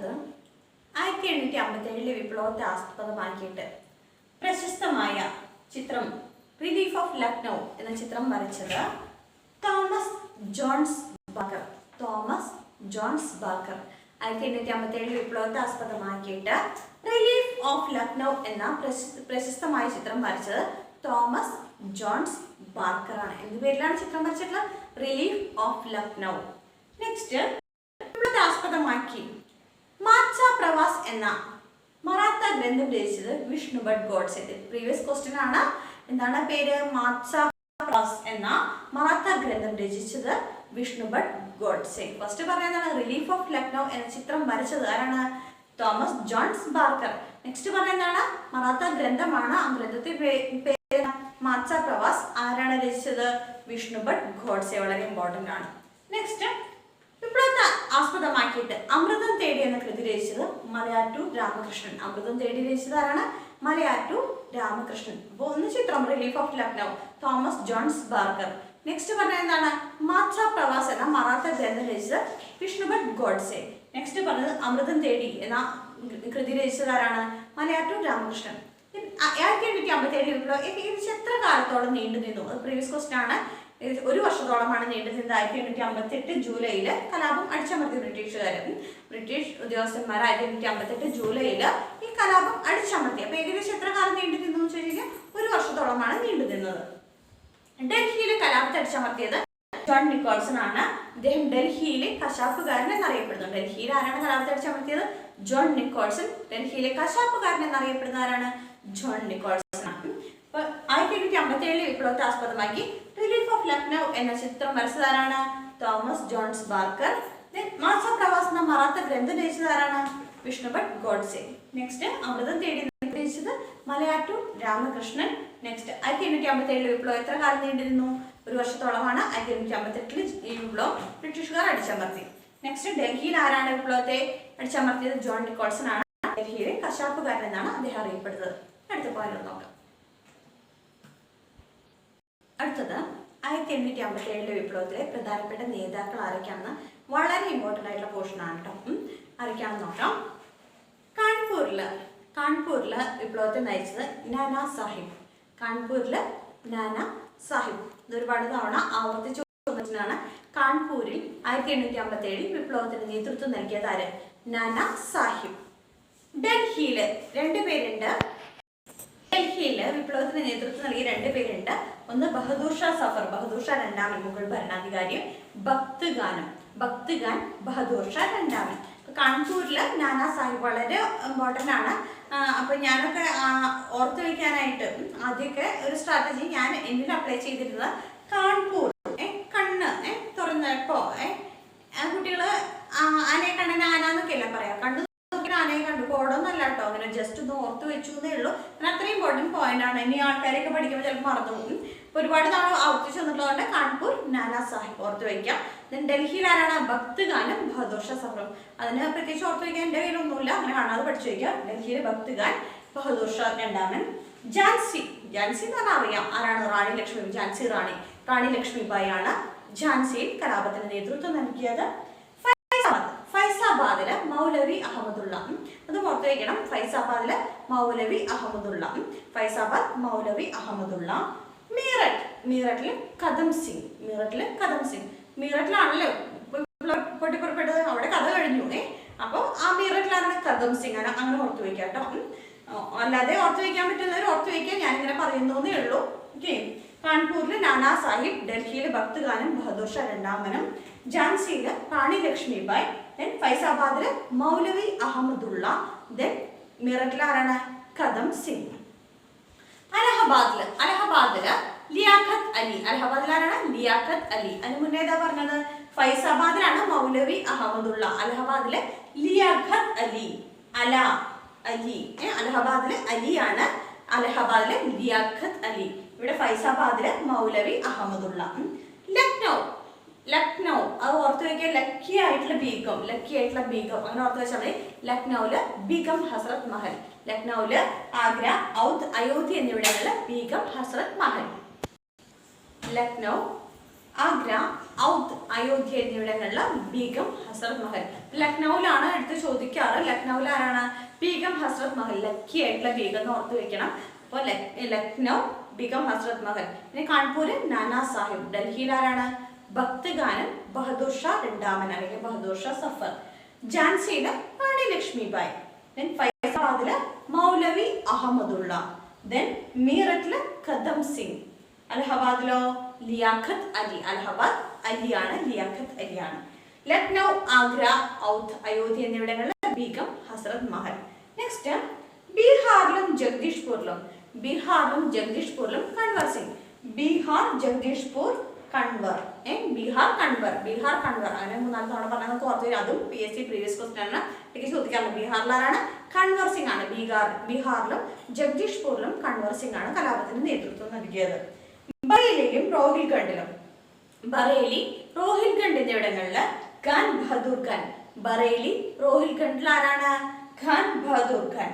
അടുത്തത് 1857 വിപ്ലവത്തെ ആസ്പദമാക്കിയിട്ട് പ്രശസ്തമായ ചിത്രം റിലീഫ് ഓഫ് ലക്നൗ എന്ന ചിത്രം വരച്ചത് തോമസ് ജോൺസ് ബാക്കർ. 1857 വിപ്ലവത്തെ ആസ്പദമാക്കിയിട്ട് റിലീഫ് ഓഫ് ലക്നൗ എന്ന പ്രശസ്തമായ ചിത്രം വരച്ചത് തോമസ് ജോൺസ് ബാർക്കർ ആണ്. എന്ത് പേരിലാണ് ചിത്രം വരച്ചിട്ടുള്ളത്? Relief of Lucknow. നെക്സ്റ്റ് വിപ്ലവത്തെ ആസ്പദമാക്കി മാച്ച പ്രവാസ് എന്ന മറാത്ത ഗ്രന്ഥം രചിച്ചത് വിഷ്ണു ഭട്ട് ഗോഡ്സെ. പ്രീവിയസ് ക്വസ്റ്റ്യൻ ആണ്. എന്താണ് പേര്? മാച്ച പ്രവാസ് എന്ന മറാത്ത ഗ്രന്ഥം രചിച്ചത് വിഷ്ണു ഭട്ട് ഗോഡ്സെ. ഫസ്റ്റ് പറയുന്നതാണ് റിലീഫ് ഓഫ് ലക്നൗ എന്ന ചിത്രം വരച്ചത് ആരാണ്? Thomas Jones Barker. നെക്സ്റ്റ് പറയുന്നതാണ് മറാത്ത ഗ്രന്ഥമാണ്. ആ ഗ്രന്ഥത്തിന്റെ പേര് മാച്ച പ്രവാസ്. ആരാണ് രചിച്ചത്? വിഷ്ണു ഭട്ട് ഗോഡ്സെ. വളരെ ഇമ്പോർട്ടന്റ് ആണ്. നെക്സ്റ്റ് വിപ്ലവത്തെ ആസ്പദമാക്കിയിട്ട് അമൃതം തേടി എന്ന കൃതി രചിച്ചത് മലയാറ്റൂർ രാമകൃഷ്ണൻ. അമൃതം തേടി രചിച്ചത് ആരാണ്? മലയാറ്റൂർ രാമകൃഷ്ണൻ. അപ്പോൾ ഒന്ന് ചിത്രം relief of Lucknow Thomas Jones Barker. Next പറഞ്ഞത് എന്താണ്? മാച്ച പ്രവാസ് എന്ന മറാത്ത ഗ്രന്ഥം രചിച്ചത് വിഷ്ണു ഭട്ട് ഗോഡ്സെ. നെക്സ്റ്റ് പറഞ്ഞത് അമൃതം തേടി എന്ന കൃതി രചിച്ചത് ആരാണ്? മലയാറ്റൂർ രാമകൃഷ്ണൻ. 1857 വിപ്ലവം ഏകദേശം എത്ര കാലത്തോളം നീണ്ടു നിന്നു? അത് പ്രീവിയസ് ക്വസ്റ്റ്യൻ ആണ്. ഒരു വർഷത്തോളമാണ് നീണ്ടു നിന്നത്. 1858 ജൂലൈയിൽ കലാപം അടിച്ചമർത്തി ബ്രിട്ടീഷ് ഉദ്യോഗസ്ഥന്മാർ 1858 ജൂലൈയിൽ ഈ കലാപം അടിച്ചമർത്തി. അപ്പൊ ഏകദേശം എത്ര കാലം നീണ്ടു നിന്നു എന്ന് വെച്ച് കഴിഞ്ഞാൽ ഒരു വർഷത്തോളമാണ് നീണ്ടു നിന്നത്. ഡൽഹിയിലെ കലാപത്തെ അടിച്ചമർത്തിയത് ജോൺ നിക്കോൾസൺ ആണ്. അദ്ദേഹം ഡൽഹിയിലെ കശാപ്പുകാരൻ എന്നറിയപ്പെടുന്നു. ഡൽഹിയിൽ ആരാണ് കലാപത്തെ അടിച്ചമർത്തിയത്? John Nicholson. ഡൽഹിയിലെ കശാപ്പുകാരൻ എന്നറിയപ്പെടുന്ന ആരാണ്? ജോൺ നിക്കോൾസൺ ആണ്. അപ്പൊ 1857 വിപ്ലവത്തെ ആസ്പദമാക്കി റിലീഫ് ഓഫ് ലക്നൗ എന്ന ചിത്രം വരച്ചതാരാണ്? Thomas Jones Barker. Majha Pravas എന്ന മറാത്ത ഗ്രന്ഥം രചിച്ചതാരാണ്? വിഷ്ണു ഭട്ട് ഗോഡ്സെ. നെക്സ്റ്റ് അമൃതം തേടി രചിച്ചത് മലയാറ്റൂർ രാമകൃഷ്ണൻ. നെക്സ്റ്റ് 1857 വിപ്ലവം എത്ര കാലം നീണ്ടിരുന്നു? ഒരു വർഷത്തോളമാണ്. 1858 ഈ വിപ്ലവം ബ്രിട്ടീഷുകാർ അടിച്ചമർത്തി. നെക്സ്റ്റ് ഡൽഹിയിൽ ആരാണ് വിപ്ലവത്തെ അടിച്ചമർത്തിയത്? ജോൺ നിക്കോൾസൺ ആണ്. ഡൽഹിയിലെ കശാപ്പുകാരൻ എന്നാണ് അദ്ദേഹം അറിയപ്പെടുന്നത്. അടുത്ത പോയിന്റ് നോക്കാം. അടുത്തത് 1857 വിപ്ലവത്തിലെ പ്രധാനപ്പെട്ട നേതാക്കൾ ആരൊക്കെയാണെന്ന് വളരെ ഇമ്പോർട്ടൻ്റ് ആയിട്ടുള്ള പോർഷൻ ആണ് കേട്ടോ. ആരൊക്കെയാണെന്ന് നോക്കാം. കാൺപൂരില് വിപ്ലവത്തെ നയിച്ചത് നാനാ സാഹിബ്. ഇത് ഒരുപാട് തവണ ആവർത്തിച്ചു കൊണ്ടിട്ടാണ്. കാൺപൂരിൽ 1857 വിപ്ലവത്തിന് നേതൃത്വം നൽകിയത് ആര്? നാനാ സാഹിബ്. ഡൽഹിയിൽ രണ്ടുപേരുണ്ട്. ഡൽഹിയിൽ വിപ്ലവത്തിന് നേതൃത്വം നൽകിയ രണ്ടുപേരുണ്ട്. ഒന്ന് ബഹദൂർ ഷാ സഫർ. ബഹദൂർ ഷാ രണ്ടാമൻ മുഗൾ ഭരണാധികാരിയും. ഭക്ത് ഖാൻ ബഹദൂർ ഷാ രണ്ടാമൻ. കാൺപൂരിൽ നാനാ സാഹിബ് വളരെ ഇമ്പോർട്ടൻ്റ് ആണ്. അപ്പൊ ഞാനൊക്കെ ഓർത്തു വയ്ക്കാനായിട്ട് ആദ്യമൊക്കെ ഒരു സ്ട്രാറ്റജി ഞാൻ എന്നിൽ അപ്ലൈ ചെയ്തിരുന്നത് കാൺപൂർ കണ്ണ് തുറന്നപ്പോ കുട്ടികള് ആനയെ കണ്ണിന് ആനാന്നൊക്കെ അല്ല പറയാ. കണ്ടു ആനയെ കണ്ടു കോടൊന്നല്ല കേട്ടോ. അങ്ങനെ ജസ്റ്റ് ഒന്ന് ഓർത്ത് വെച്ചു എന്നേ ഉള്ളൂ. അങ്ങനെ അത്രയും ഇമ്പോർട്ടൻറ്റ് പോയിന്റ് ആണ്. ഇനി ആൾക്കാരെയൊക്കെ പഠിക്കുമ്പോൾ ചിലപ്പോൾ മറന്നു പോകും. ഇപ്പൊ ഒരുപാട് തവണ ആവർത്തിച്ചു വന്നിട്ടുള്ളതുകൊണ്ട് കാൺപൂർ നാനാ സാഹിബ് ഓർത്ത് വയ്ക്കാം. ഡൽഹിയിൽ ആരാണ്? ഭക്ത് ഖാനും ബഹദൂർ ഷാ സഫറും. അതിന് പ്രത്യേകിച്ച് ഓർത്ത് വയ്ക്കാൻ എൻ്റെ കയ്യിലൊന്നുമില്ല. അങ്ങനെ കാണാതെ പഠിച്ചു വയ്ക്കാം. ഡൽഹിയിലെ ഭക്ത് ഖാൻ, ബഹദൂർ ഷാ രണ്ടാമൻ. ഝാൻസി എന്ന് പറഞ്ഞാൽ അറിയാം ആരാണ്? റാണി ലക്ഷ്മിബായി ആണ് ഝാൻസിയിൽ കലാപത്തിന് നേതൃത്വം നൽകിയത്. ഫൈസാബാദിലെ മൗലവി അഹമ്മദുള്ള. അത് ഓർത്ത് വയ്ക്കണം. ഫൈസാബാദ് മൗലവി അഹമ്മദുള്ള. മീററ്റിൽ കദം സിംഗ്. മീററ്റിലാണല്ലോ പൊട്ടിപ്പുറപ്പെട്ടത്. അവിടെ കഥ കഴിഞ്ഞു. അപ്പോൾ ആ മീററ്റിലാണ് കദം സിംഗ്. അങ്ങനെ ഓർത്ത് വയ്ക്കാം കേട്ടോ. അല്ലാതെ ഓർത്ത് വയ്ക്കാൻ പറ്റുന്നവർ ഓർത്ത് വയ്ക്കാൻ ഞാനിങ്ങനെ പറയുന്നേ ഉള്ളൂ. ഓക്കെ. കാൺപൂരിൽ നാനാ സാഹിബ്, ഡൽഹിയിൽ ഭക്ത് ഖാനും ബഹദൂർ ഷാ രണ്ടാമനും, ഝാൻസിയിൽ റാണി ലക്ഷ്മിബായി, ദെൻ ഫൈസാബാദിൽ മൗലവി അഹമ്മദുള്ള, ദെൻ മീററ്റിൽ ആരാണ്? കദം സിംഗ്. അലഹബാദില് ലിയാഖത്ത് അലി. അലഹബാദിലാണ് ലിയാഖത്ത് അലി. അതിന് മുന്നേ ഏതാ പറഞ്ഞത്? ഫൈസാബാദിലാണ് മൗലവി അഹമ്മദുള്ള. അലഹബാദിലെ ലിയാഖത്ത് അലി. അലഹബാദിലെ അലിയാണ്. അലഹബാദിലെ ലിയാഖത്ത് അലി. ഇവിടെ ഫൈസാബാദിലെ മൗലവി അഹമ്മദുള്ള. ലക്നൗ അത് ഓർത്ത് വയ്ക്കുക. ലക്കി ആയിട്ടുള്ള ബീഗം അങ്ങനെ ഓർത്ത് വെച്ചാൽ മതി. ലക്നൌല് ബീഗം ഹസ്രത്ത് മഹൽ. ലക്നൌല് ആഗ്ര, അയോധ്യ എന്നിവിടങ്ങളിലെ ബീഗം ഹസ്രത്ത് മഹൽ. ലക്നൗ, ആഗ്ര, ഔധ്, അയോധ്യ എന്നിവിടങ്ങളിലെ ബീഗം ഹസ്രത് മഹൽ. ലക്നൌവിലാണ് എടുത്ത് ചോദിക്കാറ്. ലക്നൌവിൽ ആരാണ്? ബീഗം ഹസ്രത് മഹൽ. ലക്കി ആയിട്ടുള്ള ബീഗം എന്ന് ഓർത്ത് വെക്കണം. അപ്പോൾ ലക്നൗ ബീഗം ഹസ്രത് മഹൽ. ഇനി കാൺപൂര് നാനാ സാഹിബ്. ഡൽഹിയിൽ ആരാണ്? ഭക്തഗാനം ബഹദൂർ ഷാ രണ്ടാമൻ അല്ലെങ്കിൽ ബഹദൂർ ഷാ സഫർ. ഝാൻസിയിലെ റാണി ലക്ഷ്മിബായി. ദെൻ ഫൈസാബാദിലെ മൗലവി അഹമ്മദുള്ള. ദെൻ മീററ്റിലെ കദം സിംഗ്. അലഹബാദിലോ ലിയാഖത്ത് അലി. അലഹബാദ് അലിയാണ്, ലിയാഖത്ത് അലിയാണ്. ലക്നൗ, ആഗ്ര, ഔധ്, അയോധ്യ എന്നിവിടങ്ങളിലെ ബീഗം ഹസ്രത് മഹൽ. നെക്സ്റ്റ് ബീഹാറിലും ജഗദീഷ്പൂരിലും. ബീഹാറിലും ജഗദീഷ്പൂരിലും കൺവർ സിംഗ്. ബീഹാർ, ജഗദീഷ്പൂർ, കൺവർ. ബീഹാർ, കൺവർ. ബീഹാർ, കൺവർ അങ്ങനെ 3-4 തവണ പറഞ്ഞാൽ നമുക്ക് ഓർത്ത് വരും. അതും PSC പ്രീവിയസ് ക്വസ്റ്റ്യൻ ആണ്. എനിക്ക് ചോദിക്കാറുണ്ട്. ബീഹാറിൽ ആരാണ്? കൺവർ സിംഗ് ആണ്. ബീഹാറിലും ജഗദീഷ്പൂരിലും കൺവർ സിംഗ് ആണ് കലാപത്തിന് നേതൃത്വം നൽകിയത്. ബറേലിയിലും റോഹിൽഖണ്ഡിലും. ബറേലി, റോഹിൽഖണ്ഡ് എന്നിവിടങ്ങളില് ഖാൻ ബഹദൂർ ഖാൻ. ബറേലി, റോഹിൽഖണ്ഡിൽ ആരാണ്? ഖാൻ ബഹദൂർ ഖാൻ.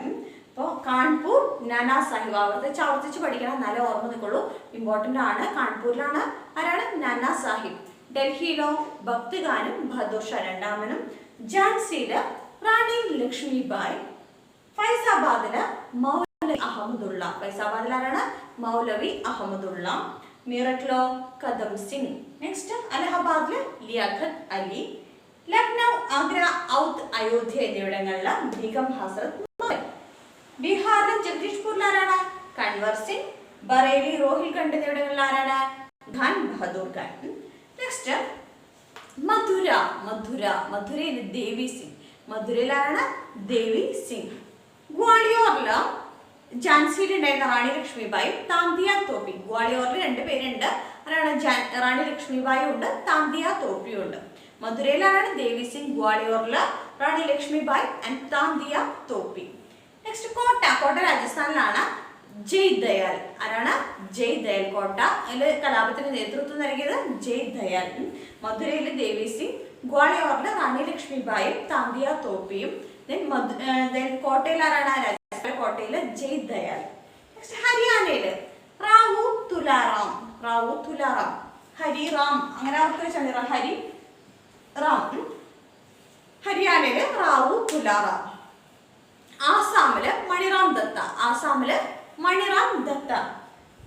അപ്പോൾ കാൺപൂർ, നാനാ സാഹിബ്. ആവർത്തിച്ച് പഠിക്കണം, എന്നാലേ ഓർമ്മ നിൽക്കുള്ളൂ. ഇമ്പോർട്ടൻ്റ് ആണ്. കാൺപൂരിലാണ് ആരാണ്? നാനാ സാഹിബ്. ഡൽഹിയിലോ ഭക്തഗാനും ബഹദൂർ ഷാ രണ്ടാമനും. ഝാൻസിയില് റാണി ലക്ഷ്മിബായി. ഫൈസാബാദില് മൗലവി അഹമ്മദുള്ള. ഫൈസാബാദിൽ ആരാണ്? മൗലവി അഹമ്മദുള്ള. മീററ്റിലോ കദം സിംഗ്. നെക്സ്റ്റ് അലഹബാദില് ലിയാഖത്ത് അലി. ലക്നൗ, ആഗ്ര, ഔധ്, അയോധ്യ എന്നിവിടങ്ങളിലെ ബീഗം ഹസ്രത് മഹൽ. ബീഹാറിലും ജഗദീഷ്പൂരിൽ ആരാണ്? കൺവർ സിംഗ്. ബറേലി, റോഹിൽഖണ്ഡ് എന്നിവിടങ്ങളിൽ ആരാണ്? ഖാൻ ബഹദൂർ ഖാൻ. നെക്സ്റ്റ് മധുര. മധുരയിൽ ദേവി സിംഗ്. മധുരയിൽ ആരാണ്? ദേവി സിംഗ്. ഗ്വാളിയോറില് ഝാൻസിയിൽ ഉണ്ടായിരുന്ന റാണി ലക്ഷ്മിബായി, താന്തിയ തോപ്പി. ഗ്വാളിയോറിൽ 2 പേരുണ്ട്. ആരാണ്? റാണി ലക്ഷ്മിബായി ഉണ്ട്, താന്തിയ തോപ്പിയും ഉണ്ട്. മധുരയിലാണ് ദേവി സിംഗ്, ഗ്വാളിയോറില് റാണി ലക്ഷ്മിബായി ആൻഡ് താന്തിയ തോപ്പി. നെക്സ്റ്റ് കോട്ട രാജസ്ഥാനിലാണ്. ജയ് ദയാൽ. ആരാണ്? ജയ് ദയാൽ. കോട്ട കലാപത്തിന് നേതൃത്വം നൽകിയത് ജയ് ദയാൽ. മധുരയില് ദേവി സിംഗ്, ഗ്വാളിയോറില് റാണി ലക്ഷ്മിബായും താന്തിയ തോപ്പിയും. കോട്ടയിൽ ആരാണ്? രാജസ്ഥാൻ കോട്ടയില് ജയ് ദയാൽ. നെക്സ്റ്റ് ഹരിയാനയില് റാവു തുലാറാം. ഹരിറാം അങ്ങനെ അവർക്ക് വെച്ചാൽ ഹരി റാം. ഹരിയാനയില് റാവു തുലാറാം. ആസാമില് മണിറാം ദത്ത.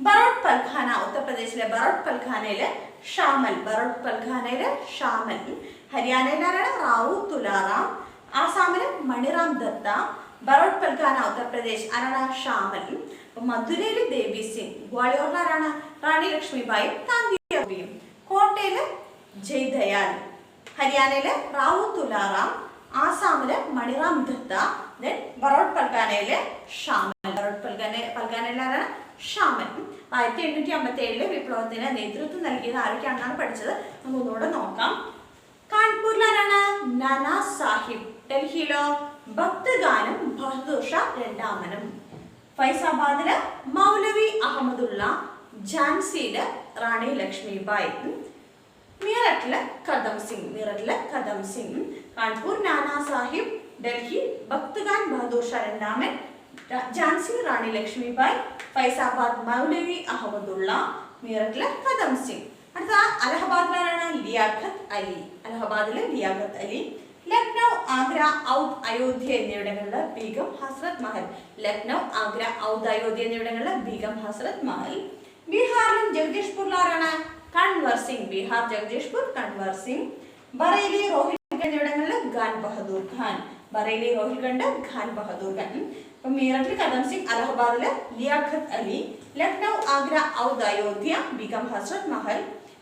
ബറോട്ട് പൽഖാന. ഉത്തർപ്രദേശിലെ ബറോട്ട് പൽഖാനയില് ഷാമൽ. ഹരിയാനയിലാണ് റാവു തുലാറാം. ആസാമില് മണിറാം ദത്ത. ബറോട്ട് പൽഖാന ഉത്തർപ്രദേശ് ആരാണ്? ഷാമൽ. മധുരയില് ദേവി സിംഗ്. ഗ്വാളിയോറിൽ ആരാണ്? റാണി ലക്ഷ്മിബായും താന്തിയ തോപ്പിയും. കോട്ടയില് ജയ് ദയാൽ. ഹരിയാനയില് റാവു തുലാറാം. ആസാമില് മണിറാം ദത്ത. ബറോട്ട് പൽഖാനയില് ഷാമൽ. പൽഖാനയിലാണ് ഷാമൽ. 1857 വിപ്ലവത്തിന് നേതൃത്വം നൽകിയത് ആരൊക്കെയാണെന്നാണ് പഠിച്ചത്. നമുക്ക് ഒന്നുകൂടെ നോക്കാം. കാൺപൂരിൽ ആരാണ്? നാനാ സാഹിബ്. ഡൽഹിയിലോ ഭക്തഗാനും ബഹദൂർ ഷാ രണ്ടാമനും. ഫൈസാബാദില് മൗലവി അഹമ്മദുള്ള. ഝാൻസിയില് റാണി ലക്ഷ്മിബായി. മീററ്റില് കദം സിംഗ്. കാൺപൂർ നാനാ സാഹിബ്. ഡൽഹി ഭക്തഗാൻ ബഹദൂർ ഷാ രണ്ടാമൻ. ഝാൻസി റാണി ലക്ഷ്മിബായി. ഫൈസാബാദ് മൗലവി അഹമ്മദുള്ള. മീററ്റില് കദം സിംഗ്. അടുത്ത അലഹബാദിലാണ് ലിയാഖത്ത് അലി. ലക്നൗ, ആഗ്ര, ഔധ്, അയോധ്യ എന്നിവിടങ്ങളിലെ ബീഗം ഹസ്രത് മഹൽ. ലക്നൗ, ആഗ്ര, ഔധ്, അയോധ്യ എന്നിവിടങ്ങളിലെ ബീഗം ഹസ്രത് മഹൽ. ബീഹാറിലും ജഗദീഷ്പൂരിൽ ആരാണ്? കൺവർ സിംഗ്. ബീഹാർ, ജഗദീഷ്പൂർ, കൺവർ സിംഗ്. ബറേലി, റോഹിൽഖണ്ഡ് എന്നിവിടങ്ങളിലെ ഖാൻ ബഹദൂർ ഖാൻ. മീററ്റിൽ കദം സിംഗ്. അലഹബാദില് ലിയാഖത്ത് അലി. ലക്നൗ, ആഗ്ര, ഔധ്, അയോധ്യ ബീഗം ഹസ്രത് മഹൽ.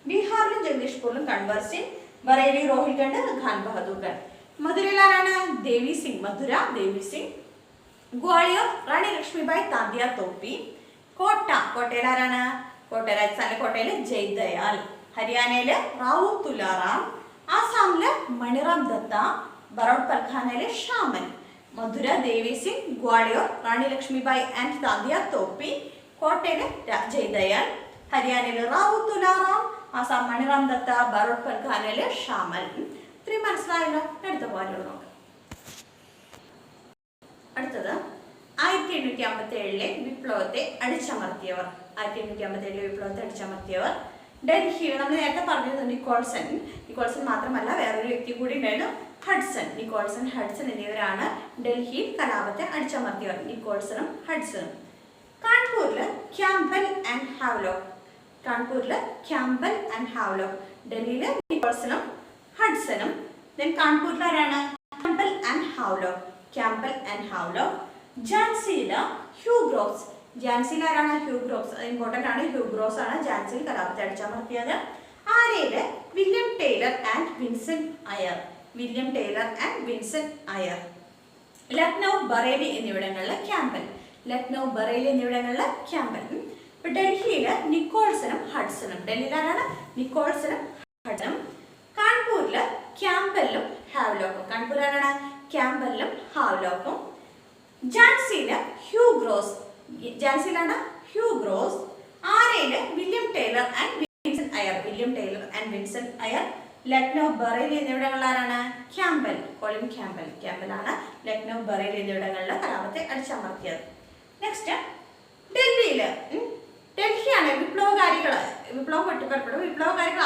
ബീഹാറിലും ജഗദീഷ്പൂരിലും കൺവർ സിംഗ്. ബറേലി, റോഹിൽഖണ്ഡ്, ഖാൻ ബഹദൂർ ഖാൻ. മധുരയിൽ ആരാണ്? ദേവി സിംഗ്. ദേവി സിംഗ്. ഗ്വാളിയോർ റാണി ലക്ഷ്മിബായി, താന്തിയ തോപ്പി. കോട്ടയിൽ ആരാണ്? രാജസ്ഥാനിലെ കോട്ടയില് ജയ് ദയാൽ. ഹരിയാനയില് റാവു തുലാറാം. ആസാമില് മണിറാം ദത്ത. ബറോട്ട് പൽഖാനയിലെ ഷാമൽ. മധുര ദേവി സിംഗ്. ഗ്വാളിയോർ റാണി ലക്ഷ്മിബായി ആൻഡ് താന്തിയ തോപ്പി. കോട്ടയില് ജയ് ദയാൽ. ഹരിയാനയില് റാവു തുലാറാം. ആസാം മണിറാം ദത്ത. ബറോട്ട് പൽഖാനയിലെ ഷാമൽ. ഇത്രയും മനസ്സിലായല്ലോ. അടുത്ത പോയിന്റ് നോക്കാം. അടുത്തത് 1857 വിപ്ലവത്തെ അടിച്ചമർത്തിയവർ. ഡൽഹിയിൽ നമ്മൾ നേരത്തെ പറഞ്ഞത് നിക്കോൾസൺ മാത്രമല്ല വേറൊരു വ്യക്തി കൂടി ഉണ്ടായിരുന്നു, നിക്കോൾസൺ ഹഡ്സൺ എന്നിവരാണ് ഡൽഹിയിൽ കലാപത്തെ അടിച്ചമർത്തിയവർ. നിക്കോൾസണും ഹഡ്സണും. കാൺപൂരില് ക്യാമ്പൽ ആൻഡ് ഹാവ്ലോക്ക്. ഡൽഹിയില് നിക്കോൾസണും ഹഡ്സണും. കാൺപൂരിൽ ആരാണ്? Campbell and Havelock. ഝാൻസിയില് ഹ്യൂഗ്രോസ്. ഝാൻസിയിൽ ആരാണ്? ഹ്യൂഗ്രോസ്. ഇമ്പോർട്ടന്റ് ആണ്. ഹ്യൂഗ്രോസ് ആണ് ഝാൻസിയിൽ കലാപത്തെ അടിച്ചമർത്തിയത്. ആരയില്? William Taylor and Vincent Eyre. Lucknow, Bareilly എന്നിവിടങ്ങളിലെ ക്യാമ്പൽ. ഇപ്പൊ ഡൽഹിയില് നിക്കോൾസണും ഹഡ്സണും. ഡൽഹിയിൽ ആരാണ്? നിക്കോൾസണും ഹഡ്സണും. കാൺപൂരില് ക്യാമ്പലും ഹാവ്ലോക്കും. ഝാൻസിയില് ഹ്യൂഗ്രോസ്. ആരയില്? William Taylor and Vincent Eyre. Lucknow, Bareilly എന്നിവിടങ്ങളിൽ ആരാണ്? കോളിൻ ക്യാമ്പൽ ആണ് ലക്നൗ, ബറേലി എന്നിവിടങ്ങളിലെ കലാപത്തെ അടിച്ചമർത്തിയത്. നെക്സ്റ്റ് ഡൽഹിയാണ് വിപ്ലവകാരികൾ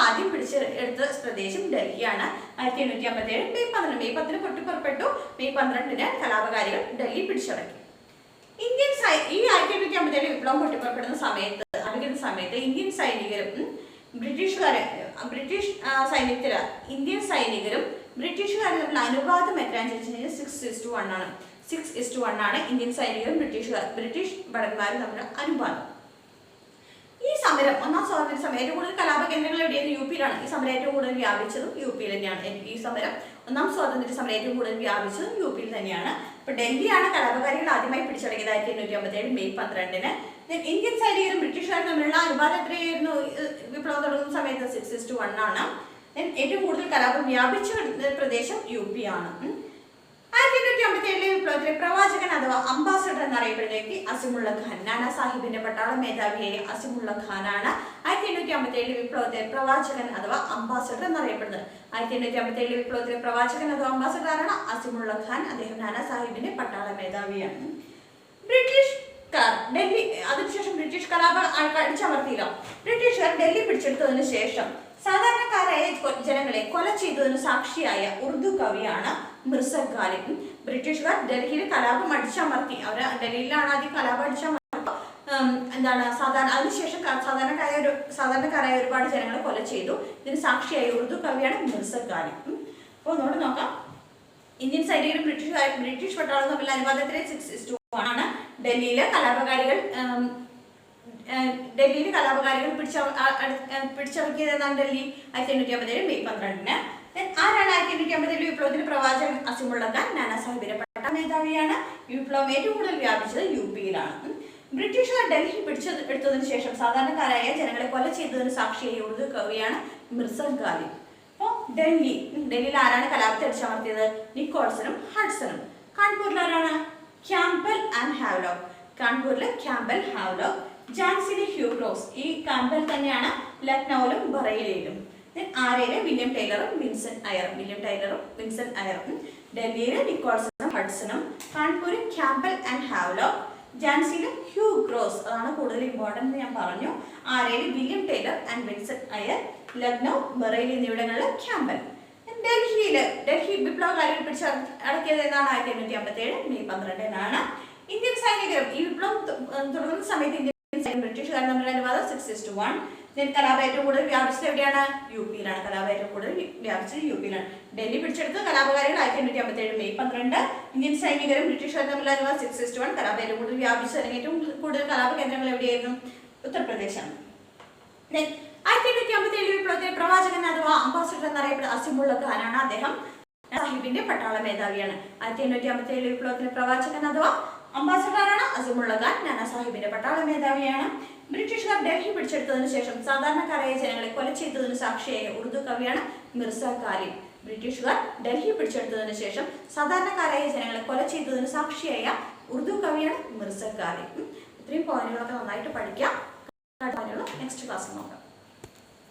ആദ്യം പിടിച്ചെടുത്ത പ്രദേശം ഡൽഹിയാണ്. 1857 മെയ് 10 പൊട്ടിപ്പുറപ്പെട്ടു. മെയ് 12 കലാപകാരികൾ ഡൽഹി പിടിച്ചടക്കി. ഈ 1857 വിപ്ലവം പൊട്ടിപ്പുറപ്പെടുന്ന സമയത്ത് ഇന്ത്യൻ സൈനികരും ബ്രിട്ടീഷ് സൈനികരും ബ്രിട്ടീഷുകാരും തമ്മിൽ അനുപാതം എത്രയാണെന്ന് ചോദിച്ചിട്ടുണ്ടെങ്കിൽ 6:1 ആണ്. ഇന്ത്യൻ സൈനികരും ബ്രിട്ടീഷ് ഭടന്മാരും തമ്മിലുള്ള അനുപാതം. ഈ സമരം ഒന്നാം സ്വാതന്ത്ര്യ സമരം ഏറ്റവും കൂടുതൽ കലാപ കേന്ദ്രങ്ങൾ എവിടെയാണ്? യുപിയിലാണ്. ഈ സമരം ഏറ്റവും കൂടുതൽ വ്യാപിച്ചതും യുപിയിൽ തന്നെയാണ്. ഒന്നാം സ്വാതന്ത്ര്യ സമരം ഏറ്റവും കൂടുതൽ വ്യാപിച്ചതും യുപിയിൽ തന്നെയാണ്. ഇപ്പൊ ഡൽഹിയാണ് കലാപകാരികൾ ആദ്യമായി പിടിച്ചടക്കിയത് 1857 മെയ് 12. ഇന്ത്യൻ സൈനികരും ബ്രിട്ടീഷുകാരും തമ്മിലുള്ള അനുപാതം എത്രയായിരുന്നു? വിപ്ലവം തുടങ്ങുന്ന സമയത്ത് 6:1 ആണ്. ഏറ്റവും കൂടുതൽ കലാപം വ്യാപിച്ച പ്രദേശം യുപി ആണ്. 1857 വിപ്ലവത്തിലെ പ്രവാചകൻ അഥവാ അംബാസഡർ എന്നറിയപ്പെടുന്ന വ്യക്തി അസിമുള്ള ഖാൻ. നാനാ സാഹിബിന്റെ പട്ടാള മേധാവിയായ അസിമുള്ള ഖാനാണ് 1857 വിപ്ലവത്തിലെ പ്രവാചകൻ അഥവാ അംബാസഡർ എന്നറിയപ്പെടുന്നത്. 1857 വിപ്ലവത്തിലെ പ്രവാചകൻ അഥവാ അംബാസഡർ ആരാണ്? അസിമുള്ള ഖാൻ. അദ്ദേഹം നാനാ സാഹിബിന്റെ പട്ടാള മേധാവിയാണ്. ഡൽഹി അതിനുശേഷം ബ്രിട്ടീഷ് കലാപം അടിച്ചമർത്തിയില്ല. ബ്രിട്ടീഷുകാർ ഡൽഹി പിടിച്ചെടുത്തതിനു ശേഷം സാധാരണക്കാരായ ജനങ്ങളെ കൊല ചെയ്തതിന് സാക്ഷിയായ ഉറുദു കവിയാണ് മിർസ ഗാലിബ്. ബ്രിട്ടീഷുകാർ ഡൽഹിയിൽ കലാപം അടിച്ചമർത്തി. ഡൽഹിയിലാണ് ആദ്യം കലാപം അടിച്ചമർത്തി. അതിനുശേഷം സാധാരണക്കാരായ ഒരുപാട് ജനങ്ങളെ കൊല ചെയ്തു. ഇതിന് സാക്ഷിയായ ഉറുദു കവിയാണ് മിർസ ഗാലിബ്. അപ്പോൾ ഒന്നുകൂടെ നോക്കാം. ഇന്ത്യൻ സൈനികരും ബ്രിട്ടീഷ് പട്ടാളം തമ്മിൽ അനുപാതത്തിലെ 6:1 ആണ്. ഡൽഹിയിലെ കലാപകാരികൾ പിടിച്ചടക്കിയത് എന്നാണ് ഡൽഹി 1857 മെയ് 12. ആരാണ് 1857 വിപ്ലവത്തിന്റെ പ്രവാചകൻ? അസിമുള്ള ഖാൻ. നാനാ സാഹിബിന്റെ പട്ടാള മേധാവിയാണ്. വിപ്ലവം ഏറ്റവും കൂടുതൽ വ്യാപിച്ചത് യുപിയിലാണ്. ബ്രിട്ടീഷുകാർ ഡൽഹി പിടിച്ചെടുത്തതിനു ശേഷം സാധാരണക്കാരായ ജനങ്ങളെ കൊല ചെയ്തതിന് സാക്ഷിയായ ഉറുദു കവിയാണ് മിർസ ഗാലിബ്. അപ്പോൾ ഡൽഹിയിൽ ആരാണ് കലാപത്തെ അടിച്ചമർത്തിയത്? നിക്കോൾസണും ഹഡ്സണും. കാൺപൂരിൽ ആരാണ്? ക്യാമ്പൽ ഹാവ്ലോക്ക്. ഝാൻസിയിലെ ഹ്യൂഗ്രോസ്. ഈ ക്യാമ്പൽ തന്നെയാണ് ലക്നൌവിലും ബറേലിയിലും. ആരയിലെ? William ടൈലറും Vincent അയറും. ഡൽഹിയിലെ നിക്കോൾസണും ഹഡ്സണും. കാൺപൂരിൽ ക്യാമ്പൽ ആൻഡ് ഹാവ്ലോക്ക്. ഝാൻസിയിലെ ഹ്യൂഗ്രോസ്. അതാണ് കൂടുതൽ ഇമ്പോർട്ടന്റ് ഞാൻ പറഞ്ഞു. ആരയിലെ? William Taylor and Vincent Eyre. Lucknow, Bareilly എന്നിവിടങ്ങളിലെ ക്യാമ്പൽ. ഡൽഹി വിപ്ലവകാരികൾ പിടിച്ചടക്കിയത് എന്നാണ് 1857 മെയ് 12. ഇന്ത്യൻ സൈനികരും ഈ വിപ്ലവം തുടങ്ങുന്ന സമയത്ത് ബ്രിട്ടീഷുകാർ തമ്മിൽ അനുപാതം 6:1. കലാപം ഏറ്റവും കൂടുതൽ വ്യാപിച്ചത് എവിടെയാണ്? യുപിയിലാണ്. ഡൽഹി പിടിച്ചെടുത്ത കലാപകാരികൾ 1857 മെയ് 12. ഇന്ത്യൻ സൈനികരും ബ്രിട്ടീഷുകാരും തമ്മിൽ അനുപാതം 6:1. കലാപം ഏറ്റവും കൂടുതൽ വ്യാപിച്ചത് അല്ലെങ്കിൽ ഏറ്റവും കൂടുതൽ കലാപ കേന്ദ്രങ്ങൾ എവിടെയായിരുന്നു? ഉത്തർപ്രദേശാണ്. 1857 വിപ്ലവത്തിലെ പ്രവാചകൻ അഥവാ അംബാസഡർ എന്നറിയപ്പെടുന്ന അസിമുള്ള ഖാനാണ്. അദ്ദേഹം സാഹിബിന്റെ പട്ടാള മേധാവിയാണ്. 1857 വിപ്ലവത്തിലെ പ്രവാചകൻ അഥവാ അംബാസഡറാണ് അസിമുള്ള ഖാൻ. നാനാ സാഹിബിന്റെ പട്ടാള മേധാവിയാണ്. ബ്രിട്ടീഷുകാർ ഡൽഹി പിടിച്ചെടുത്തതിനു ശേഷം സാധാരണക്കാരായ ജനങ്ങളെ കൊല ചെയ്തതിന് സാക്ഷിയായ ഉറുദു കവിയാണ് മിർസ ഗാലിബ്. ബ്രിട്ടീഷുകാർ ഡൽഹി പിടിച്ചെടുത്തതിനു ശേഷം സാധാരണക്കാരായ ജനങ്ങളെ കൊല ചെയ്തതിന് സാക്ഷിയായ ഉറുദു കവിയാണ് മിർസ ഗാലിബ്. ഇത്രയും പോയിന്റുകളൊക്കെ നന്നായിട്ട് പഠിക്കാം. നെക്സ്റ്റ് ക്ലാസ് നോക്കാം.